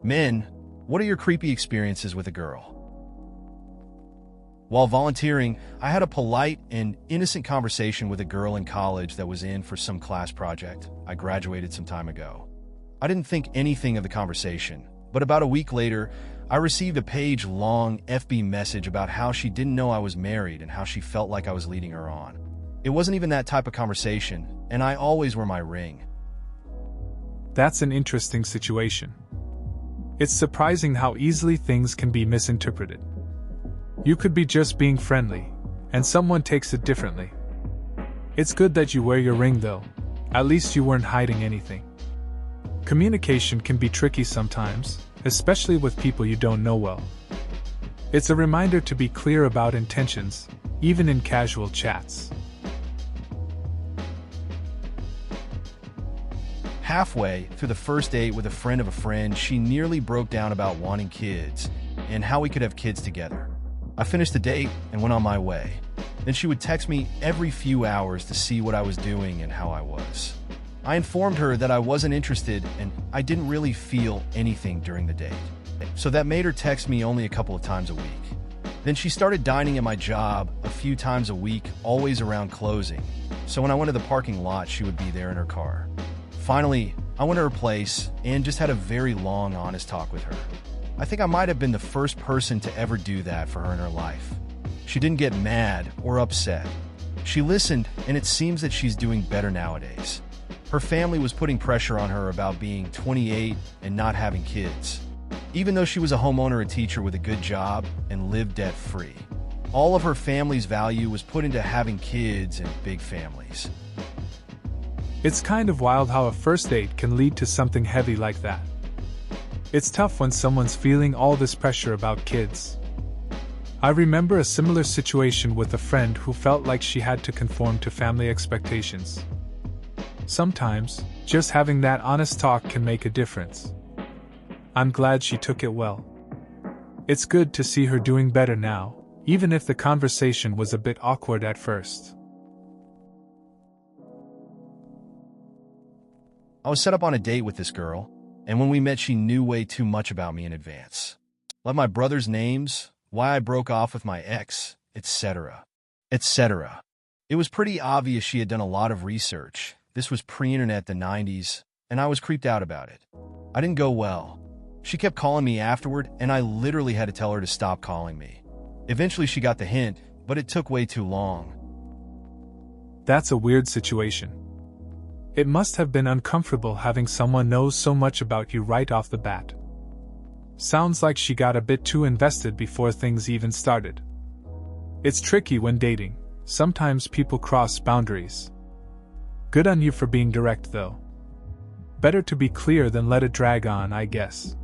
Men, what are your creepy experiences with a girl? While volunteering, I had a polite and innocent conversation with a girl in college that was in for some class project. I graduated some time ago. I didn't think anything of the conversation, but about a week later, I received a page-long FB message about how she didn't know I was married and how she felt like I was leading her on. It wasn't even that type of conversation, and I always wear my ring. That's an interesting situation. It's surprising how easily things can be misinterpreted. You could be just being friendly, and someone takes it differently. It's good that you wear your ring though. At least you weren't hiding anything. Communication can be tricky sometimes, especially with people you don't know well. It's a reminder to be clear about intentions, even in casual chats. Halfway through the first date with a friend, she nearly broke down about wanting kids and how we could have kids together. I finished the date and went on my way. Then she would text me every few hours to see what I was doing and how I was. I informed her that I wasn't interested and I didn't really feel anything during the date. So that made her text me only a couple of times a week. Then she started dining at my job a few times a week, always around closing. So when I went to the parking lot, she would be there in her car. Finally, I went to her place and just had a very long, honest talk with her. I think I might have been the first person to ever do that for her in her life. She didn't get mad or upset. She listened, and it seems that she's doing better nowadays. Her family was putting pressure on her about being 28 and not having kids, even though she was a homeowner, a teacher with a good job, and lived debt-free. All of her family's value was put into having kids and big families. It's kind of wild how a first date can lead to something heavy like that. It's tough when someone's feeling all this pressure about kids. I remember a similar situation with a friend who felt like she had to conform to family expectations. Sometimes, just having that honest talk can make a difference. I'm glad she took it well. It's good to see her doing better now, even if the conversation was a bit awkward at first. I was set up on a date with this girl, and when we met, she knew way too much about me in advance. Like my brother's names, why I broke off with my ex, etc. etc. It was pretty obvious she had done a lot of research. This was pre-internet, the 90s, and I was creeped out about it. I didn't go well. She kept calling me afterward, and I literally had to tell her to stop calling me. Eventually she got the hint, but it took way too long. That's a weird situation. It must have been uncomfortable having someone know so much about you right off the bat. Sounds like she got a bit too invested before things even started. It's tricky when dating. Sometimes people cross boundaries. Good on you for being direct though. Better to be clear than let it drag on, I guess.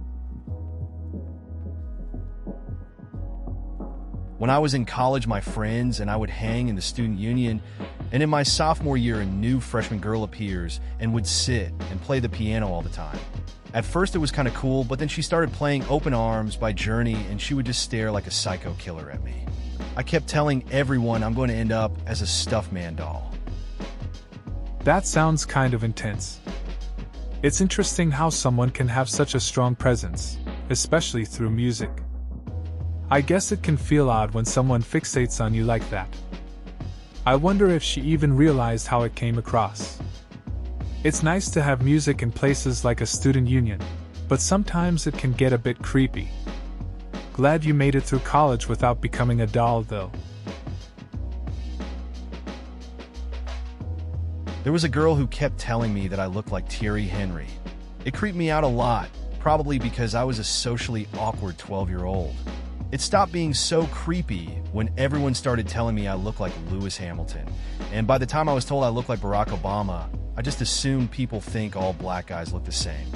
When I was in college, my friends and I would hang in the student union, and in my sophomore year, a new freshman girl appears and would sit and play the piano all the time. At first it was kind of cool, but then she started playing Open Arms by Journey, and she would just stare like a psycho killer at me. I kept telling everyone I'm going to end up as a stuffed man doll. That sounds kind of intense. It's interesting how someone can have such a strong presence, especially through music. I guess it can feel odd when someone fixates on you like that. I wonder if she even realized how it came across. It's nice to have music in places like a student union, but sometimes it can get a bit creepy. Glad you made it through college without becoming a doll, though. There was a girl who kept telling me that I looked like Thierry Henry. It creeped me out a lot, probably because I was a socially awkward 12-year-old. It stopped being so creepy when everyone started telling me I looked like Lewis Hamilton, and by the time I was told I looked like Barack Obama, I just assumed people think all black guys look the same.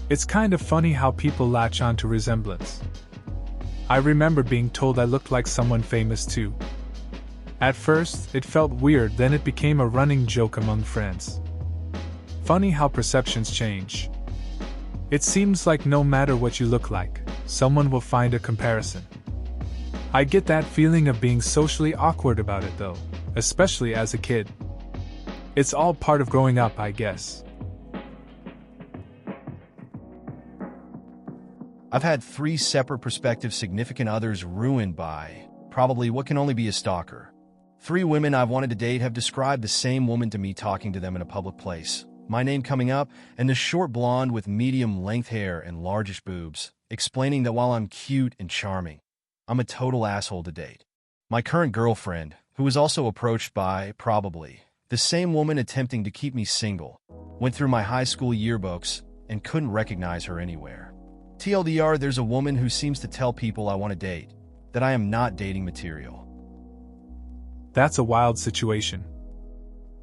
It's kind of funny how people latch on to resemblance. I remember being told I looked like someone famous too. At first, it felt weird, then it became a running joke among friends. Funny how perceptions change. It seems like no matter what you look like, someone will find a comparison. I get that feeling of being socially awkward about it though, especially as a kid. It's all part of growing up, I guess. I've had 3 separate prospective significant others ruined by, probably what can only be a stalker. 3 women I've wanted to date have described the same woman to me talking to them in a public place, my name coming up, and the short blonde with medium-length hair and largish boobs, explaining that while I'm cute and charming, I'm a total asshole to date. My current girlfriend, who was also approached by, probably, the same woman attempting to keep me single, went through my high school yearbooks and couldn't recognize her anywhere. TLDR, there's a woman who seems to tell people I want to date that I am not dating material. That's a wild situation.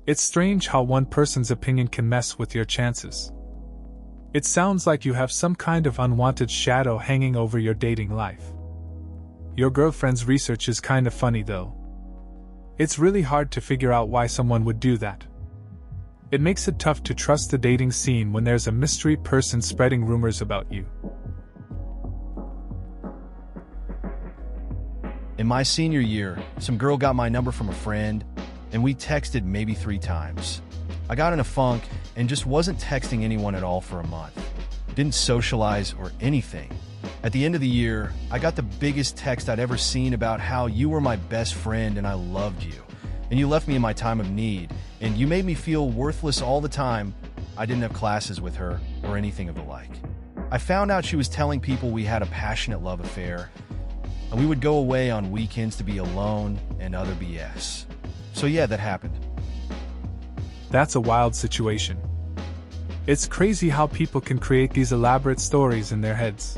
It's strange how one person's opinion can mess with your chances. It sounds like you have some kind of unwanted shadow hanging over your dating life. Your girlfriend's research is kind of funny though. It's really hard to figure out why someone would do that. It makes it tough to trust the dating scene when there's a mystery person spreading rumors about you. In my senior year, some girl got my number from a friend, and we texted maybe 3 times. I got in a funk and just wasn't texting anyone at all for a month. Didn't socialize or anything. At the end of the year, I got the biggest text I'd ever seen about how you were my best friend and I loved you, and you left me in my time of need, and you made me feel worthless all the time. I didn't have classes with her or anything of the like. I found out she was telling people we had a passionate love affair, and we would go away on weekends to be alone and other BS. So yeah, that happened. That's a wild situation. It's crazy how people can create these elaborate stories in their heads.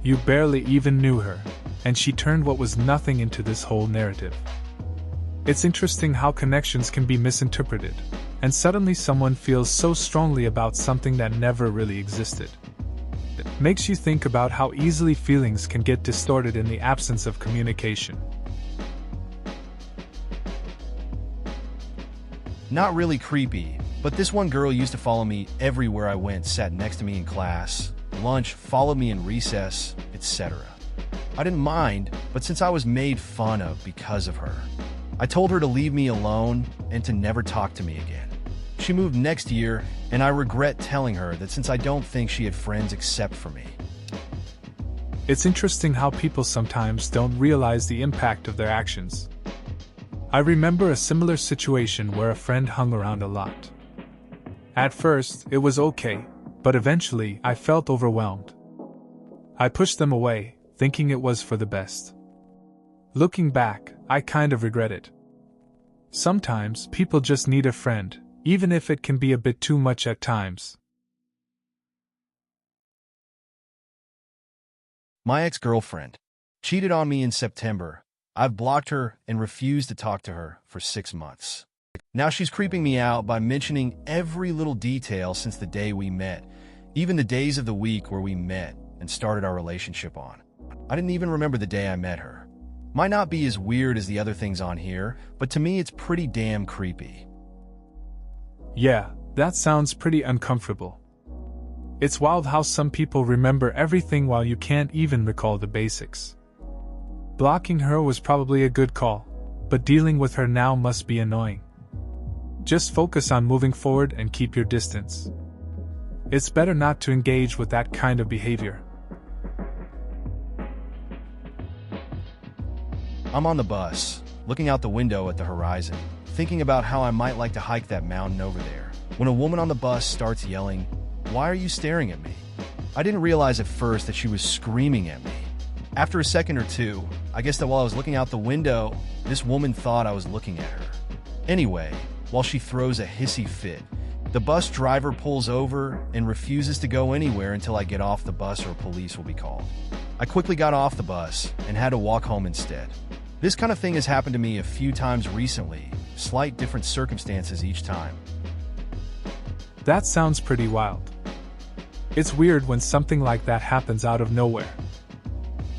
You barely even knew her, and she turned what was nothing into this whole narrative. It's interesting how connections can be misinterpreted, and suddenly someone feels so strongly about something that never really existed. It makes you think about how easily feelings can get distorted in the absence of communication. Not really creepy, but this one girl used to follow me everywhere I went, sat next to me in class, lunch, followed me in recess, etc. I didn't mind, but since I was made fun of because of her, I told her to leave me alone and to never talk to me again. She moved next year, and I regret telling her that since I don't think she had friends except for me. It's interesting how people sometimes don't realize the impact of their actions. I remember a similar situation where a friend hung around a lot. At first, it was okay, but eventually I felt overwhelmed. I pushed them away, thinking it was for the best. Looking back, I kind of regret it. Sometimes people just need a friend, even if it can be a bit too much at times. My ex-girlfriend cheated on me in September. I've blocked her and refused to talk to her for 6 months. Now she's creeping me out by mentioning every little detail since the day we met, even the days of the week where we met and started our relationship on. I didn't even remember the day I met her. Might not be as weird as the other things on here, but to me it's pretty damn creepy. Yeah, that sounds pretty uncomfortable. It's wild how some people remember everything while you can't even recall the basics. Blocking her was probably a good call, but dealing with her now must be annoying. Just focus on moving forward and keep your distance. It's better not to engage with that kind of behavior. I'm on the bus, looking out the window at the horizon, thinking about how I might like to hike that mountain over there, when a woman on the bus starts yelling, "Why are you staring at me?" I didn't realize at first that she was screaming at me. After a second or two, I guess that while I was looking out the window, this woman thought I was looking at her. Anyway, while she throws a hissy fit, the bus driver pulls over and refuses to go anywhere until I get off the bus or police will be called. I quickly got off the bus and had to walk home instead. This kind of thing has happened to me a few times recently, slight different circumstances each time. That sounds pretty wild. It's weird when something like that happens out of nowhere.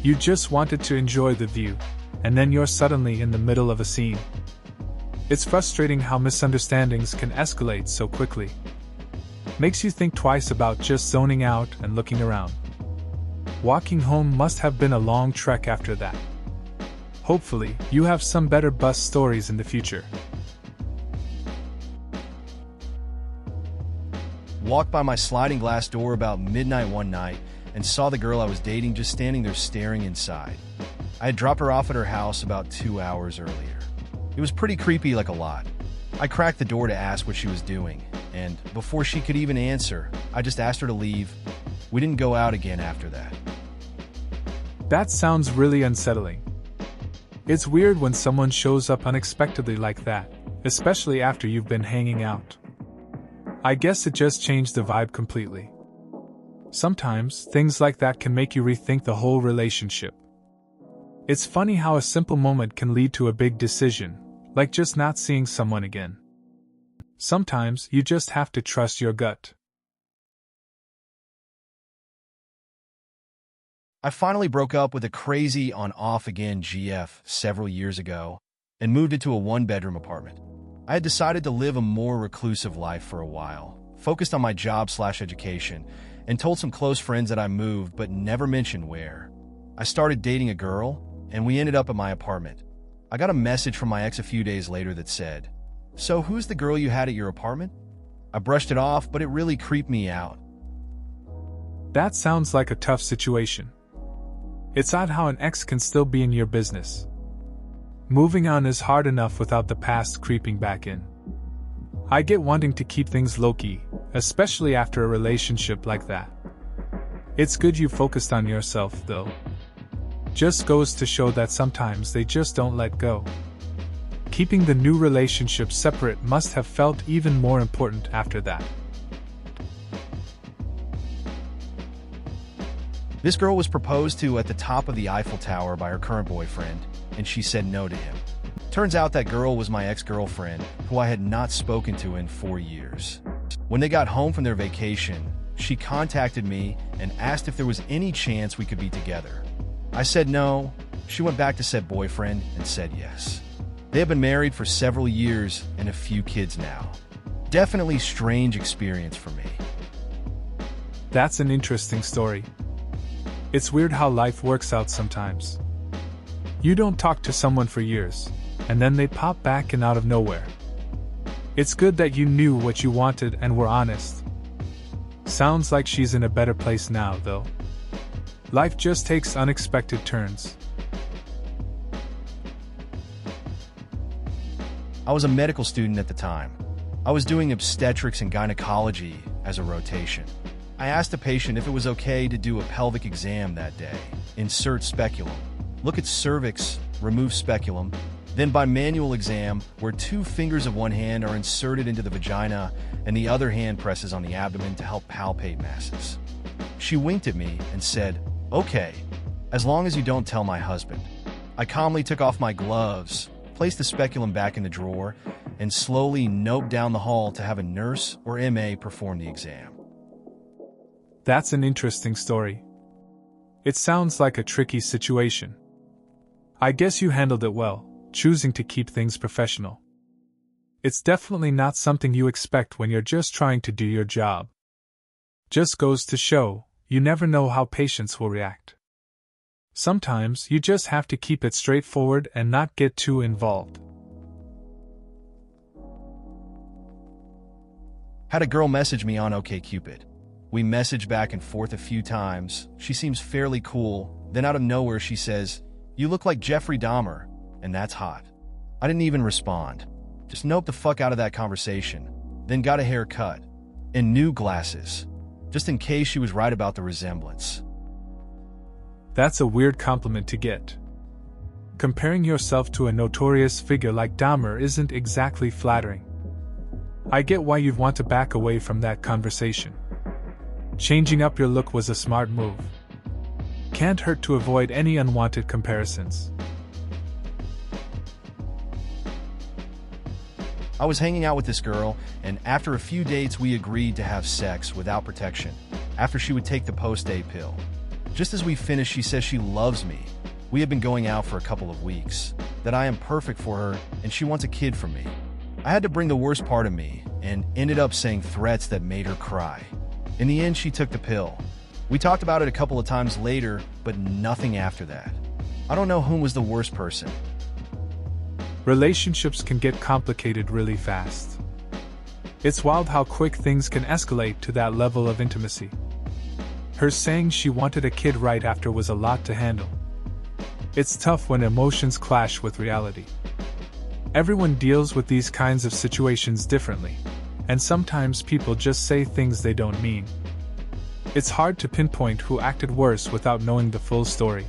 You just wanted to enjoy the view, and then you're suddenly in the middle of a scene. It's frustrating how misunderstandings can escalate so quickly. Makes you think twice about just zoning out and looking around. Walking home must have been a long trek after that. Hopefully, you have some better bus stories in the future. walked by my sliding glass door about midnight one night and saw the girl I was dating just standing there staring inside. I had dropped her off at her house about 2 hours earlier. It was pretty creepy, like a lot. I cracked the door to ask what she was doing, and before she could even answer, I just asked her to leave. We didn't go out again after that. That sounds really unsettling. It's weird when someone shows up unexpectedly like that, especially after you've been hanging out. I guess it just changed the vibe completely. Sometimes, things like that can make you rethink the whole relationship. It's funny how a simple moment can lead to a big decision, like just not seeing someone again. Sometimes, you just have to trust your gut. I finally broke up with a crazy on-off-again GF several years ago and moved into a one-bedroom apartment. I had decided to live a more reclusive life for a while, focused on my job/education, and told some close friends that I moved but never mentioned where. I started dating a girl, and we ended up at my apartment. I got a message from my ex a few days later that said, "So who's the girl you had at your apartment?" I brushed it off, but it really creeped me out. That sounds like a tough situation. It's odd how an ex can still be in your business. Moving on is hard enough without the past creeping back in. I get wanting to keep things low-key, especially after a relationship like that. It's good you focused on yourself, though. Just goes to show that sometimes they just don't let go. Keeping the new relationship separate must have felt even more important after that. This girl was proposed to at the top of the Eiffel Tower by her current boyfriend, and she said no to him. Turns out that girl was my ex-girlfriend, who I had not spoken to in 4 years. When they got home from their vacation, she contacted me and asked if there was any chance we could be together. I said no. She went back to said boyfriend and said yes. They have been married for several years and a few kids now. Definitely strange experience for me. That's an interesting story. It's weird how life works out sometimes. You don't talk to someone for years, and then they pop back in out of nowhere. It's good that you knew what you wanted and were honest. Sounds like she's in a better place now, though. Life just takes unexpected turns. I was a medical student at the time. I was doing obstetrics and gynecology as a rotation. I asked a patient if it was okay to do a pelvic exam that day. Insert speculum. Look at cervix, remove speculum. Then by manual exam, where 2 fingers of one hand are inserted into the vagina and the other hand presses on the abdomen to help palpate masses. She winked at me and said, "Okay, as long as you don't tell my husband." I calmly took off my gloves, placed the speculum back in the drawer, and slowly noped down the hall to have a nurse or MA perform the exam. That's an interesting story. It sounds like a tricky situation. I guess you handled it well, choosing to keep things professional. It's definitely not something you expect when you're just trying to do your job. Just goes to show, you never know how patients will react. Sometimes you just have to keep it straightforward and not get too involved. Had a girl message me on OkCupid. We messaged back and forth a few times. She seems fairly cool. Then out of nowhere she says, "You look like Jeffrey Dahmer," and that's hot. I didn't even respond. Just noped the fuck out of that conversation. Then got a haircut. And new glasses. Just in case she was right about the resemblance. That's a weird compliment to get. Comparing yourself to a notorious figure like Dahmer isn't exactly flattering. I get why you'd want to back away from that conversation. Changing up your look was a smart move. Can't hurt to avoid any unwanted comparisons. I was hanging out with this girl, and after a few dates we agreed to have sex without protection, after she would take the post-date pill. Just as we finished, she says she loves me. We had been going out for a couple of weeks, that I am perfect for her, and she wants a kid from me. I had to bring the worst part of me, and ended up saying threats that made her cry. In the end, she took the pill. We talked about it a couple of times later, but nothing after that. I don't know whom was the worst person. Relationships can get complicated really fast. It's wild how quick things can escalate to that level of intimacy. Her saying she wanted a kid right after was a lot to handle. It's tough when emotions clash with reality. Everyone deals with these kinds of situations differently, and sometimes people just say things they don't mean. It's hard to pinpoint who acted worse without knowing the full story.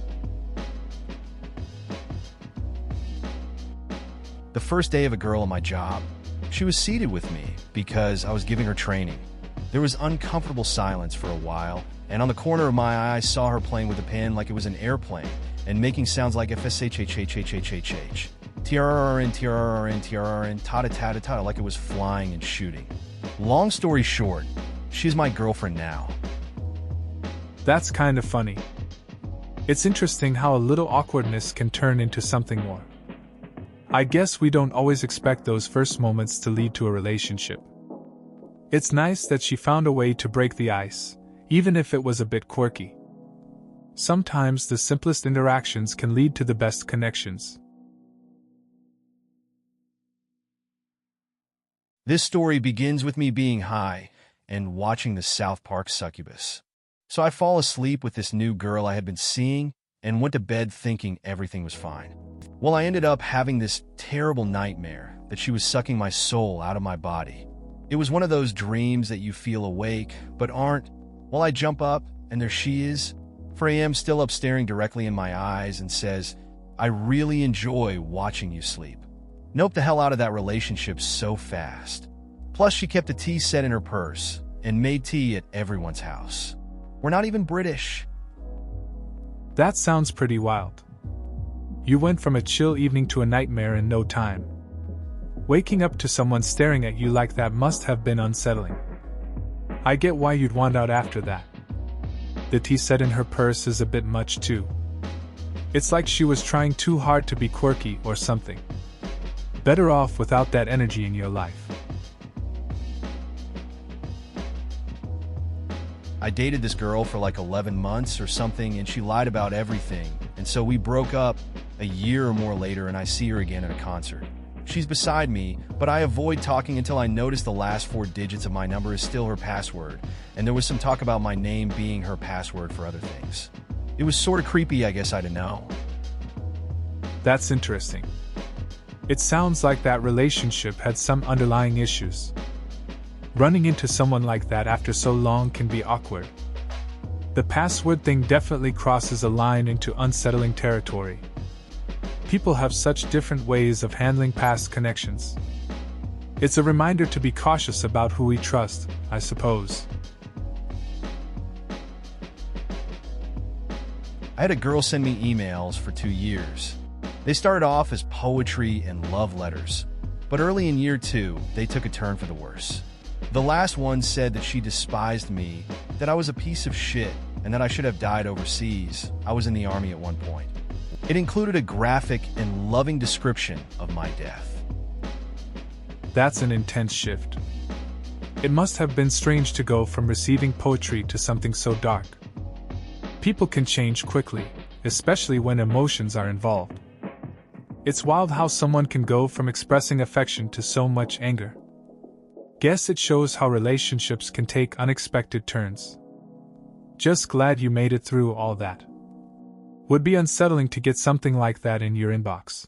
The first day of a girl at my job, she was seated with me because I was giving her training. There was uncomfortable silence for a while, and on the corner of my eye I saw her playing with a pen like it was an airplane and making sounds like FSHHHHHHH. TRRN, TRRN, TRRN, tada, like it was flying and shooting. Long story short, she's my girlfriend now. That's kind of funny. It's interesting how a little awkwardness can turn into something more. I guess we don't always expect those first moments to lead to a relationship. It's nice that she found a way to break the ice, even if it was a bit quirky. Sometimes the simplest interactions can lead to the best connections. This story begins with me being high and watching the South Park succubus. So I fall asleep with this new girl I had been seeing and went to bed thinking everything was fine. Well, I ended up having this terrible nightmare that she was sucking my soul out of my body. It was one of those dreams that you feel awake but aren't. Well, I jump up and there she is, 4 a.m. still up staring directly in my eyes and says, "I really enjoy watching you sleep." Nope the hell out of that relationship so fast. Plus, she kept a tea set in her purse and made tea at everyone's house. We're not even British. That sounds pretty wild. You went from a chill evening to a nightmare in no time. Waking up to someone staring at you like that must have been unsettling. I get why you'd want out after that. The tea set in her purse is a bit much too. It's like she was trying too hard to be quirky or something. Better off without that energy in your life. I dated this girl for like 11 months or something, and she lied about everything, and so we broke up a year or more later, and I see her again at a concert. She's beside me, but I avoid talking until I notice the last 4 digits of my number is still her password, and there was some talk about my name being her password for other things. It was sort of creepy, I guess I don't know. That's interesting. It sounds like that relationship had some underlying issues. Running into someone like that after so long can be awkward. The password thing definitely crosses a line into unsettling territory. People have such different ways of handling past connections. It's a reminder to be cautious about who we trust, I suppose. I had a girl send me emails for 2 years. They started off as poetry and love letters, but early in year 2, they took a turn for the worse. The last one said that she despised me, that I was a piece of shit, and that I should have died overseas. I was in the army at one point. It included a graphic and loving description of my death. That's an intense shift. It must have been strange to go from receiving poetry to something so dark. People can change quickly, especially when emotions are involved. It's wild how someone can go from expressing affection to so much anger. Guess it shows how relationships can take unexpected turns. Just glad you made it through all that. Would be unsettling to get something like that in your inbox.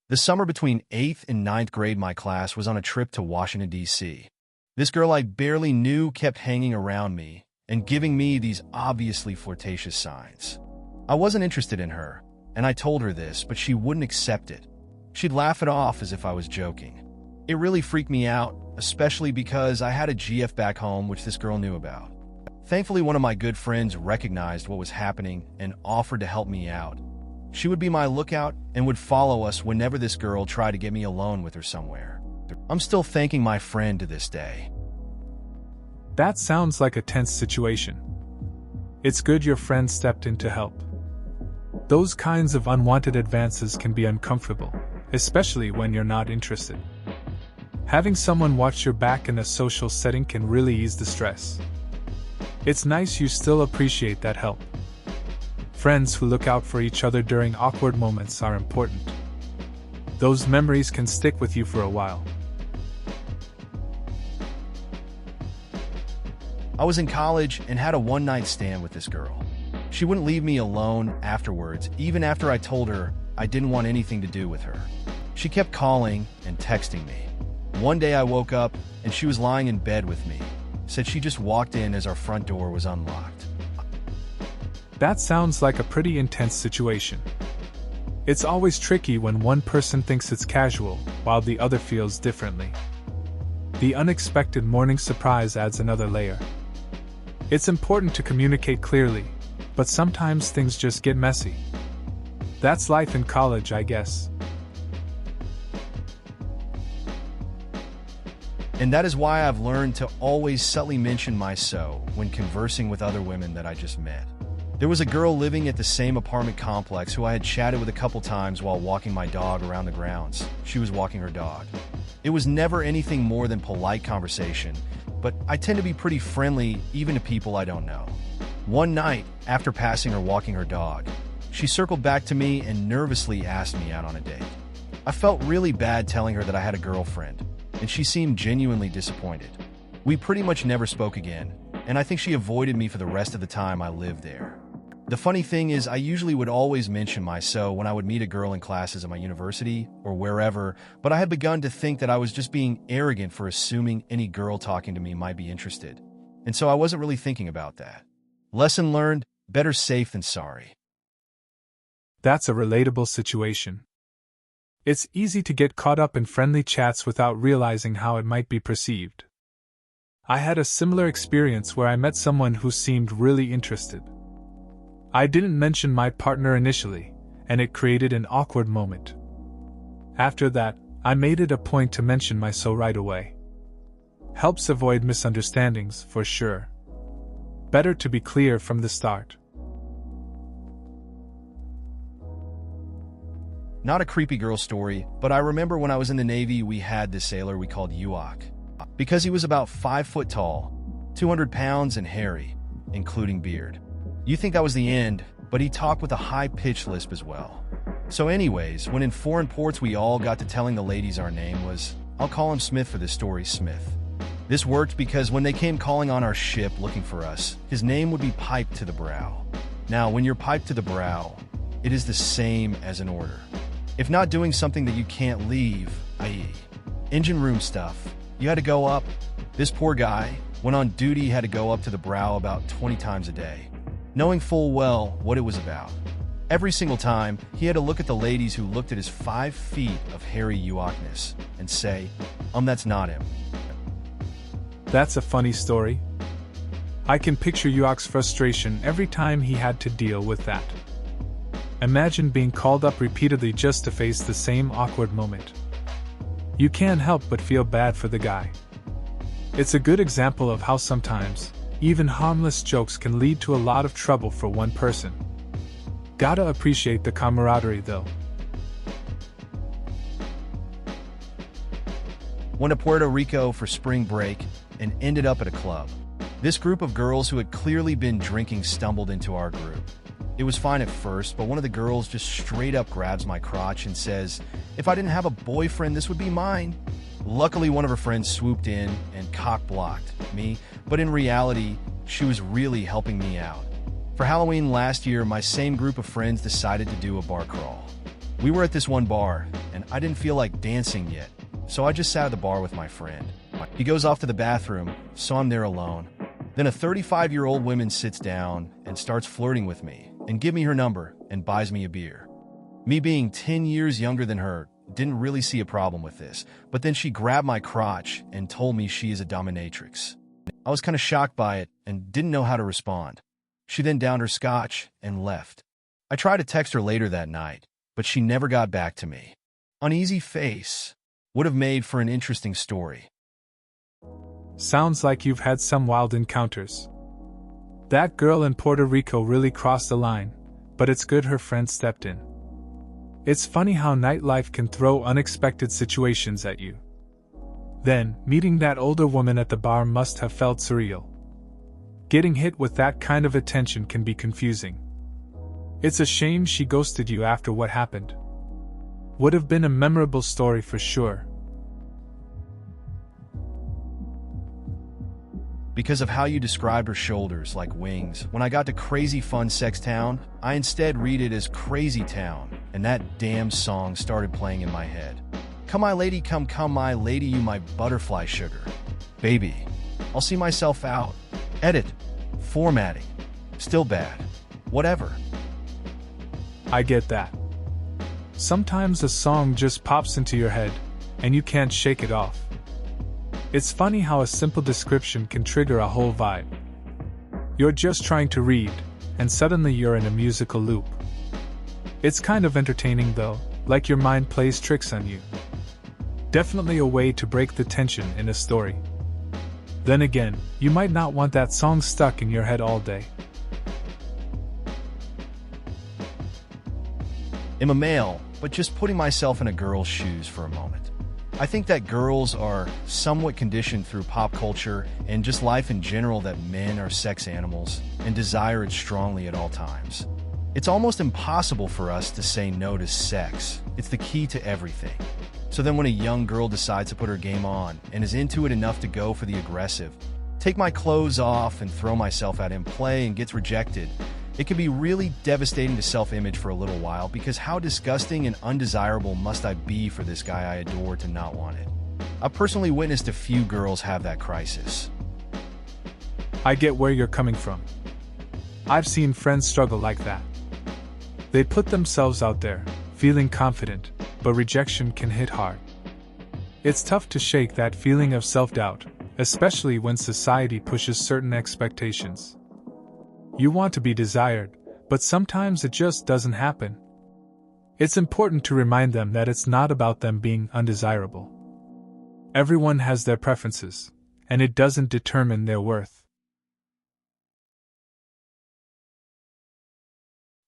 The summer between 8th and 9th grade, my class was on a trip to Washington, D.C. This girl I barely knew kept hanging around me and giving me these obviously flirtatious signs. I wasn't interested in her, and I told her this, but she wouldn't accept it. She'd laugh it off as if I was joking. It really freaked me out, especially because I had a GF back home which this girl knew about. Thankfully, one of my good friends recognized what was happening and offered to help me out. She would be my lookout and would follow us whenever this girl tried to get me alone with her somewhere. I'm still thanking my friend to this day. That sounds like a tense situation. It's good your friend stepped in to help. Those kinds of unwanted advances can be uncomfortable, especially when you're not interested. Having someone watch your back in a social setting can really ease the stress. It's nice you still appreciate that help. Friends who look out for each other during awkward moments are important. Those memories can stick with you for a while. I was in college and had a one-night stand with this girl. She wouldn't leave me alone afterwards, even after I told her I didn't want anything to do with her. She kept calling and texting me. One day I woke up and she was lying in bed with me. Said she just walked in as our front door was unlocked. That sounds like a pretty intense situation. It's always tricky when one person thinks it's casual, while the other feels differently. The unexpected morning surprise adds another layer. It's important to communicate clearly, but sometimes things just get messy. That's life in college, I guess. And that is why I've learned to always subtly mention my so when conversing with other women that I just met. There was a girl living at the same apartment complex who I had chatted with a couple times while walking my dog around the grounds. She was walking her dog. It was never anything more than polite conversation, but I tend to be pretty friendly even to people I don't know. One night, after passing her walking her dog, she circled back to me and nervously asked me out on a date. I felt really bad telling her that I had a girlfriend, and she seemed genuinely disappointed. We pretty much never spoke again, and I think she avoided me for the rest of the time I lived there. The funny thing is, I usually would always mention my so when I would meet a girl in classes at my university or wherever, but I had begun to think that I was just being arrogant for assuming any girl talking to me might be interested. And so I wasn't really thinking about that. Lesson learned, better safe than sorry. That's a relatable situation. It's easy to get caught up in friendly chats without realizing how it might be perceived. I had a similar experience where I met someone who seemed really interested. I didn't mention my partner initially, and it created an awkward moment. After that, I made it a point to mention my so right away. Helps avoid misunderstandings, for sure. Better to be clear from the start. Not a creepy girl story, but I remember when I was in the Navy we had this sailor we called Uok. Because he was about 5 foot tall, 200 pounds and hairy, including beard. You think that was the end, but he talked with a high-pitched lisp as well. So anyways, when in foreign ports we all got to telling the ladies our name was, I'll call him Smith for this story, Smith. This worked because when they came calling on our ship looking for us, his name would be piped to the brow. Now, when you're piped to the brow, it is the same as an order. If not doing something that you can't leave, i.e., engine room stuff, you had to go up. This poor guy, when on duty, had to go up to the brow about 20 times a day, knowing full well what it was about. Every single time, he had to look at the ladies who looked at his 5 feet of hairy Uokness and say, that's not him. That's a funny story. I can picture Uok's frustration every time he had to deal with that. Imagine being called up repeatedly just to face the same awkward moment. You can't help but feel bad for the guy. It's a good example of how sometimes, even harmless jokes can lead to a lot of trouble for one person. Gotta appreciate the camaraderie though. Went to Puerto Rico for spring break and ended up at a club. This group of girls who had clearly been drinking stumbled into our group. It was fine at first, but one of the girls just straight up grabs my crotch and says, if I didn't have a boyfriend, this would be mine. Luckily, one of her friends swooped in and cock-blocked me, but in reality, she was really helping me out. For Halloween last year, my same group of friends decided to do a bar crawl. We were at this one bar, and I didn't feel like dancing yet, so I just sat at the bar with my friend. He goes off to the bathroom, so I'm there alone. Then a 35-year-old woman sits down and starts flirting with me and gives me her number and buys me a beer. Me being 10 years younger than her, didn't really see a problem with this, but then she grabbed my crotch and told me she is a dominatrix. I was kind of shocked by it and didn't know how to respond. She then downed her scotch and left. I tried to text her later that night, but she never got back to me. Uneasy face would have made for an interesting story. Sounds like you've had some wild encounters. That girl in Puerto Rico really crossed the line, but it's good her friend stepped in. It's funny how nightlife can throw unexpected situations at you. Then, meeting that older woman at the bar must have felt surreal. Getting hit with that kind of attention can be confusing. It's a shame she ghosted you after what happened. Would have been a memorable story for sure. Because of how you described her shoulders like wings, when I got to Crazy Fun Sex Town, I instead read it as Crazy Town, and that damn song started playing in my head. Come my lady, come my lady, you my butterfly sugar. Baby, I'll see myself out. Edit. Formatting. Still bad. Whatever. I get that. Sometimes a song just pops into your head, and you can't shake it off. It's funny how a simple description can trigger a whole vibe. You're just trying to read, and suddenly you're in a musical loop. It's kind of entertaining though, like your mind plays tricks on you. Definitely a way to break the tension in a story. Then again, you might not want that song stuck in your head all day. I'm a male, but just putting myself in a girl's shoes for a moment. I think that girls are somewhat conditioned through pop culture and just life in general that men are sex animals and desire it strongly at all times. It's almost impossible for us to say no to sex. It's the key to everything. So then when a young girl decides to put her game on and is into it enough to go for the aggressive, take my clothes off and throw myself at him play and gets rejected, it can be really devastating to self-image for a little while because how disgusting and undesirable must I be for this guy I adore to not want it? I've personally witnessed a few girls have that crisis. I get where you're coming from. I've seen friends struggle like that. They put themselves out there, feeling confident, but rejection can hit hard. It's tough to shake that feeling of self-doubt, especially when society pushes certain expectations. You want to be desired, but sometimes it just doesn't happen. It's important to remind them that it's not about them being undesirable. Everyone has their preferences, and it doesn't determine their worth.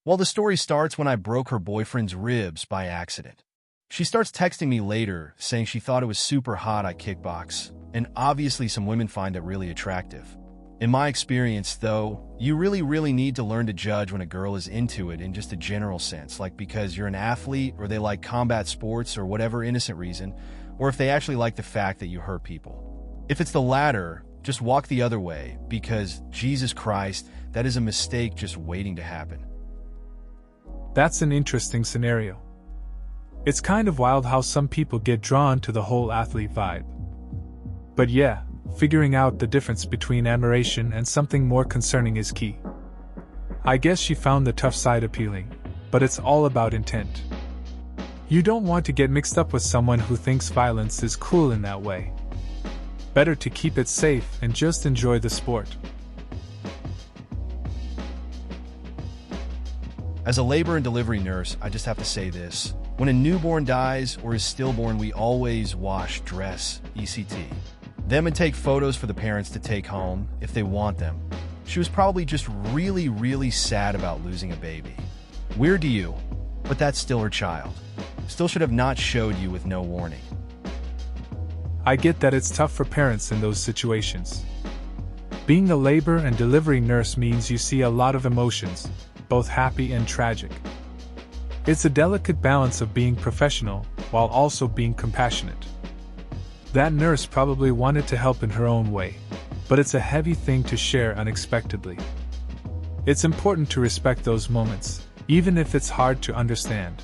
Well, the story starts when I broke her boyfriend's ribs by accident. She starts texting me later, saying she thought it was super hot I kickbox, and obviously some women find it really attractive. In my experience, though, you really need to learn to judge when a girl is into it in just a general sense, like because you're an athlete or they like combat sports or whatever innocent reason, or if they actually like the fact that you hurt people. If it's the latter, just walk the other way because, Jesus Christ, that is a mistake just waiting to happen. That's an interesting scenario. It's kind of wild how some people get drawn to the whole athlete vibe. But yeah, figuring out the difference between admiration and something more concerning is key. I guess she found the tough side appealing, but it's all about intent. You don't want to get mixed up with someone who thinks violence is cool in that way. Better to keep it safe and just enjoy the sport. As a labor and delivery nurse, I just have to say this. When a newborn dies or is stillborn, we always wash, dress, ECT. Them and take photos for the parents to take home, if they want them. She was probably just really sad about losing a baby. Weird to you, but that's still her child. Still should have not showed you with no warning. I get that it's tough for parents in those situations. Being a labor and delivery nurse means you see a lot of emotions, both happy and tragic. It's a delicate balance of being professional while also being compassionate. That nurse probably wanted to help in her own way, but it's a heavy thing to share unexpectedly. It's important to respect those moments, even if it's hard to understand.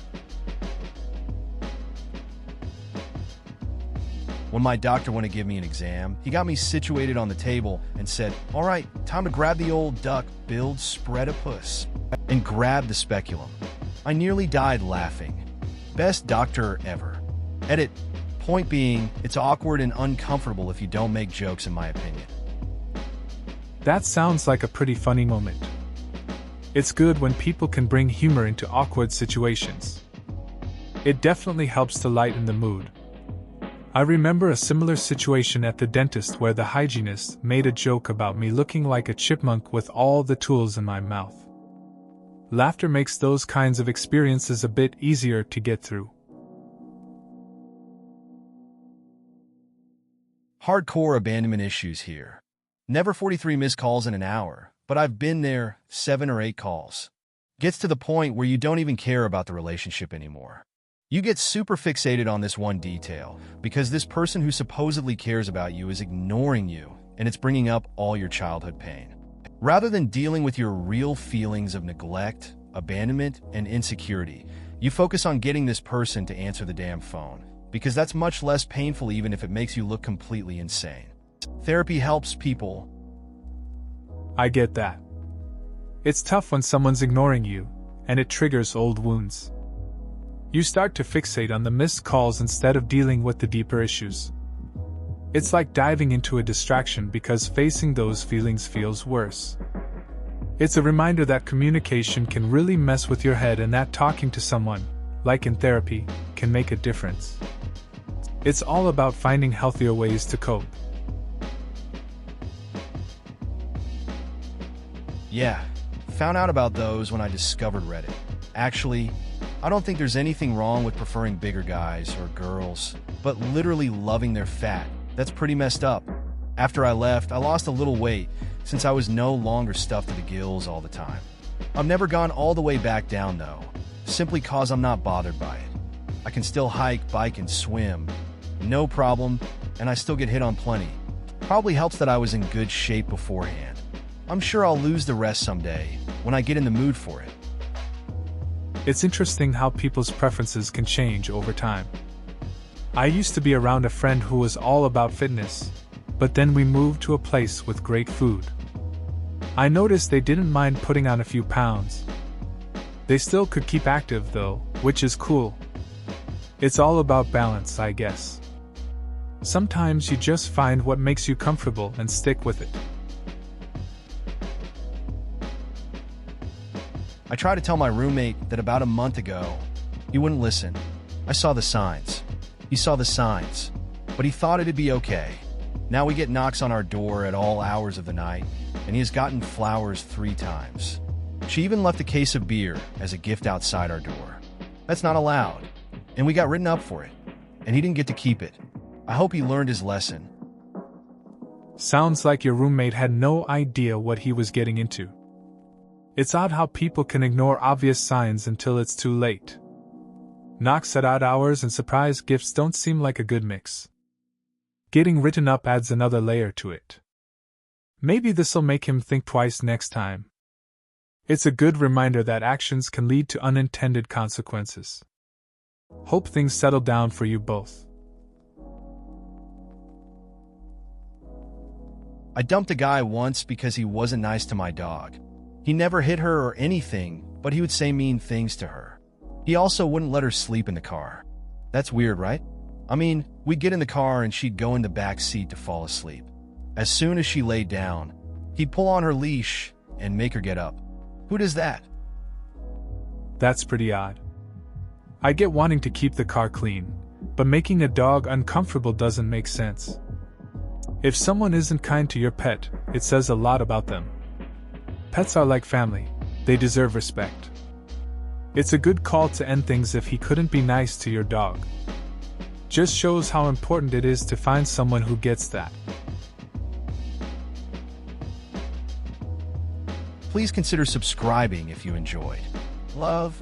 When my doctor went to give me an exam, he got me situated on the table and said, "All right, time to grab the old duck, build, spread a puss," and grab the speculum. I nearly died laughing. Best doctor ever. Edit. Point being, it's awkward and uncomfortable if you don't make jokes, in my opinion. That sounds like a pretty funny moment. It's good when people can bring humor into awkward situations. It definitely helps to lighten the mood. I remember a similar situation at the dentist where the hygienist made a joke about me looking like a chipmunk with all the tools in my mouth. Laughter makes those kinds of experiences a bit easier to get through. Hardcore abandonment issues here. Never 43 missed calls in an hour, but I've been there 7 or 8 calls. Gets to the point where you don't even care about the relationship anymore. You get super fixated on this one detail because this person who supposedly cares about you is ignoring you, and it's bringing up all your childhood pain. Rather than dealing with your real feelings of neglect, abandonment, and insecurity, you focus on getting this person to answer the damn phone, because that's much less painful even if it makes you look completely insane. Therapy helps people. I get that. It's tough when someone's ignoring you, and it triggers old wounds. You start to fixate on the missed calls instead of dealing with the deeper issues. It's like diving into a distraction because facing those feelings feels worse. It's a reminder that communication can really mess with your head and that talking to someone, like in therapy, can make a difference. It's all about finding healthier ways to cope. Yeah, found out about those when I discovered Reddit. Actually, I don't think there's anything wrong with preferring bigger guys or girls, but literally loving their fat, that's pretty messed up. After I left, I lost a little weight since I was no longer stuffed to the gills all the time. I've never gone all the way back down though, simply cause I'm not bothered by it. I can still hike, bike, and swim, no problem, and I still get hit on plenty. Probably helps that I was in good shape beforehand. I'm sure I'll lose the rest someday, when I get in the mood for it. It's interesting how people's preferences can change over time. I used to be around a friend who was all about fitness, but then we moved to a place with great food. I noticed they didn't mind putting on a few pounds. They still could keep active though, which is cool. It's all about balance, I guess. Sometimes you just find what makes you comfortable and stick with it. I tried to tell my roommate that about a month ago. He wouldn't listen. I saw the signs. He saw the signs, but he thought it'd be okay. Now we get knocks on our door at all hours of the night, and he has gotten flowers 3 times. She even left a case of beer as a gift outside our door. That's not allowed, and we got written up for it, and he didn't get to keep it. I hope he learned his lesson. Sounds like your roommate had no idea what he was getting into. It's odd how people can ignore obvious signs until it's too late. Knocks at odd hours and surprise gifts don't seem like a good mix. Getting written up adds another layer to it. Maybe this'll make him think twice next time. It's a good reminder that actions can lead to unintended consequences. Hope things settle down for you both. I dumped a guy once because he wasn't nice to my dog. He never hit her or anything, but he would say mean things to her. He also wouldn't let her sleep in the car. That's weird, right? I mean, we'd get in the car and she'd go in the back seat to fall asleep. As soon as she laid down, he'd pull on her leash and make her get up. Who does that? That's pretty odd. I get wanting to keep the car clean, but making a dog uncomfortable doesn't make sense. If someone isn't kind to your pet, it says a lot about them. Pets are like family, they deserve respect. It's a good call to end things if he couldn't be nice to your dog. Just shows how important it is to find someone who gets that. Please consider subscribing if you enjoyed. Love.